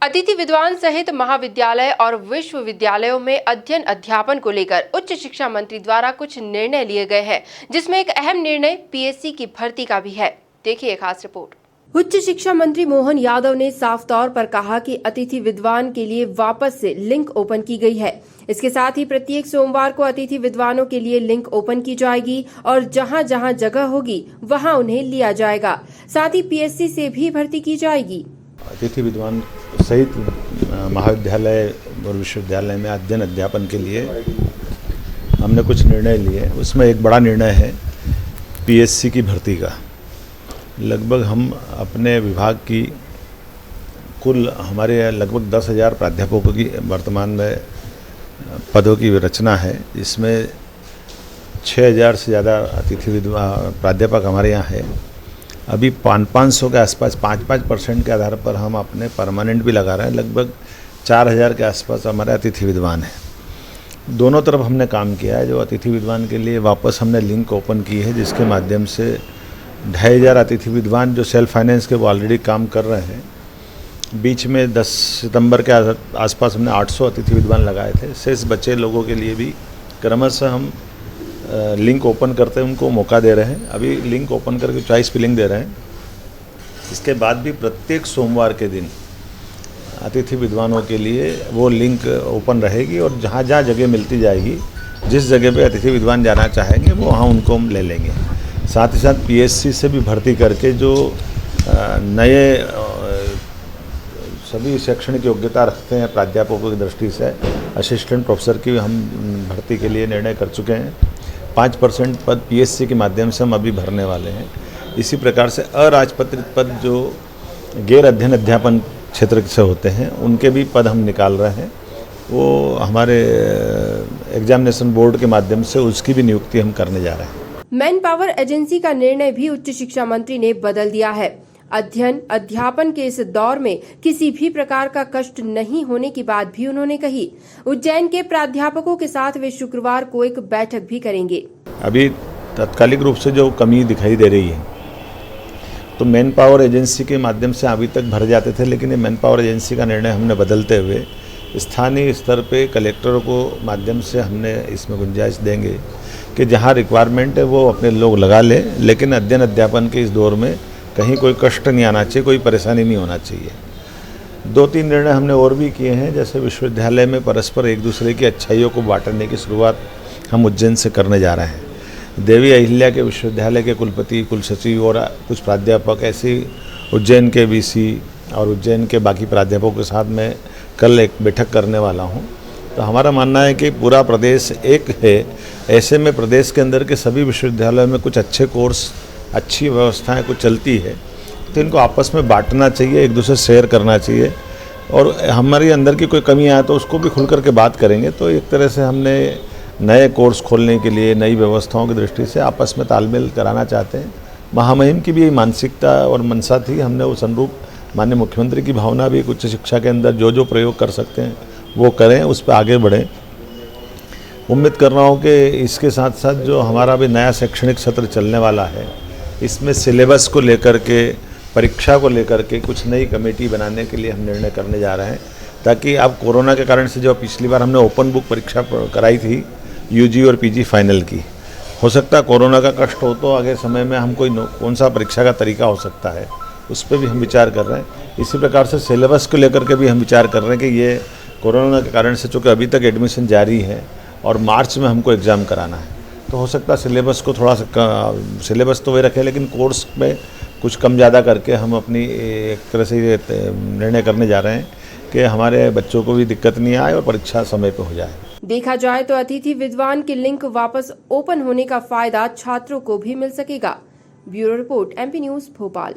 अतिथि विद्वान सहित महाविद्यालय और विश्वविद्यालयों में अध्ययन अध्यापन को लेकर उच्च शिक्षा मंत्री द्वारा कुछ निर्णय लिए गए हैं, जिसमें एक अहम निर्णय पीएससी की भर्ती का भी है। देखिए खास रिपोर्ट। उच्च शिक्षा मंत्री मोहन यादव ने साफ तौर पर कहा कि अतिथि विद्वान के लिए वापस से लिंक ओपन की गई है। इसके साथ ही प्रत्येक सोमवार को अतिथि विद्वानों के लिए लिंक ओपन की जाएगी और जहां जहां जगह होगी वहां उन्हें लिया जाएगा। साथ ही पीएससी से भी भर्ती की जाएगी। अतिथि विद्वान सहित महाविद्यालय और विश्वविद्यालय में अध्ययन अध्यापन के लिए हमने कुछ निर्णय लिए। उसमें एक बड़ा निर्णय है पीएससी की भर्ती का। लगभग हम अपने विभाग की कुल हमारे लगभग 10,000 प्राध्यापकों की वर्तमान में पदों की रचना है। इसमें 6,000 से ज़्यादा अतिथि विद्वान प्राध्यापक हमारे यहाँ है। अभी 500 के आसपास 5% के आधार पर हम अपने परमानेंट भी लगा रहे हैं। लगभग 4,000 के आसपास हमारे अतिथि विद्वान हैं। दोनों तरफ हमने काम किया है। जो अतिथि विद्वान के लिए वापस हमने लिंक ओपन की है, जिसके माध्यम से 2,500 अतिथि विद्वान जो सेल्फ फाइनेंस के वो ऑलरेडी काम कर रहे हैं। बीच में 10 सितंबर के आसपास हमने 800 अतिथि विद्वान लगाए थे। शेष बचे लोगों के लिए भी क्रमशः हम लिंक ओपन करते हैं, उनको मौका दे रहे हैं। अभी लिंक ओपन करके चॉइस फिलिंग दे रहे हैं। इसके बाद भी प्रत्येक सोमवार के दिन अतिथि विद्वानों के लिए वो लिंक ओपन रहेगी और जहाँ जहाँ जगह मिलती जाएगी, जिस जगह पे अतिथि विद्वान जाना चाहेंगे वो वहाँ उनको हम ले लेंगे। साथ ही साथ पीएससी से भी भर्ती करके जो नए सभी शैक्षणिक योग्यता रखते हैं प्राध्यापकों की दृष्टि से, असिस्टेंट प्रोफेसर की हम भर्ती के लिए निर्णय कर चुके हैं। 5% पद पीएससी के माध्यम से हम अभी भरने वाले हैं। इसी प्रकार से अराजपत्रित पद जो गैर अध्ययन अध्यापन क्षेत्र से होते हैं, उनके भी पद हम निकाल रहे हैं। वो हमारे एग्जामिनेशन बोर्ड के माध्यम से उसकी भी नियुक्ति हम करने जा रहे हैं। मैन पावर एजेंसी का निर्णय भी उच्च शिक्षा मंत्री ने बदल दिया है। अध्ययन अध्यापन के इस दौर में किसी भी प्रकार का कष्ट नहीं होने की बात भी उन्होंने कही। उज्जैन के प्राध्यापकों के साथ वे शुक्रवार को एक बैठक भी करेंगे। अभी तात्कालिक रूप से जो कमी दिखाई दे रही है, तो मैन पावर एजेंसी के माध्यम से अभी तक भर जाते थे, लेकिन ये मैन पावर एजेंसी का निर्णय हमने बदलते हुए स्थानीय स्तर पे कलेक्टरों को माध्यम से हमने इसमें गुंजाइश देंगे कि जहाँ रिक्वायरमेंट है वो अपने लोग लगा लें, लेकिन अध्ययन अध्यापन के इस दौर में कहीं कोई कष्ट नहीं आना चाहिए, कोई परेशानी नहीं होना चाहिए। 2-3 निर्णय हमने और भी किए हैं, जैसे विश्वविद्यालय में परस्पर एक दूसरे की अच्छाइयों को बांटने की शुरुआत हम उज्जैन से करने जा रहे हैं। देवी अहिल्या के विश्वविद्यालय के कुलपति, कुलसचिव और कुछ प्राध्यापक ऐसे उज्जैन के वीसी और उज्जैन के बाकी प्राध्यापकों के साथ मैं कल एक बैठक करने वाला हूँ। तो हमारा मानना है कि पूरा प्रदेश एक है, ऐसे में प्रदेश के अंदर के सभी विश्वविद्यालयों में कुछ अच्छे कोर्स, अच्छी व्यवस्थाएं कुछ चलती है, तो इनको आपस में बांटना चाहिए, एक दूसरे से शेयर करना चाहिए और हमारे अंदर की कोई कमी आए तो उसको भी खुल करके बात करेंगे। तो एक तरह से हमने नए कोर्स खोलने के लिए नई व्यवस्थाओं की दृष्टि से आपस में तालमेल कराना चाहते हैं। महामहिम की भी यही मानसिकता और मनसा थी। हमने उस अनुरूप माननीय मुख्यमंत्री की भावना भी उच्च शिक्षा के अंदर जो जो प्रयोग कर सकते हैं वो करें, उस पर आगे बढ़ें। उम्मीद कर रहा हूँ कि इसके साथ साथ जो हमारा भी नया शैक्षणिक सत्र चलने वाला है, इसमें सिलेबस को लेकर के, परीक्षा को लेकर के कुछ नई कमेटी बनाने के लिए हम निर्णय करने जा रहे हैं, ताकि अब कोरोना के कारण से जो पिछली बार हमने ओपन बुक परीक्षा कराई थी यूजी और पीजी फाइनल की, हो सकता है कोरोना का कष्ट हो तो आगे समय में हम कौन सा परीक्षा का तरीका हो सकता है, उस पर भी हम विचार कर रहे हैं। इसी प्रकार से सिलेबस को लेकर के भी हम विचार कर रहे हैं कि ये कोरोना के कारण से चूँकि अभी तक एडमिशन जारी है और मार्च में हमको एग्ज़ाम कराना है, तो हो सकता है सिलेबस को थोड़ा सा सिलेबस तो वही रखें, लेकिन कोर्स में कुछ कम ज़्यादा करके हम अपनी एक तरह से ये निर्णय करने जा रहे हैं कि हमारे बच्चों को भी दिक्कत नहीं आए और परीक्षा समय पर हो जाए। देखा जाए तो अतिथि विद्वान की लिंक वापस ओपन होने का फायदा छात्रों को भी मिल सकेगा। Bureau report, MP news, Bhopal.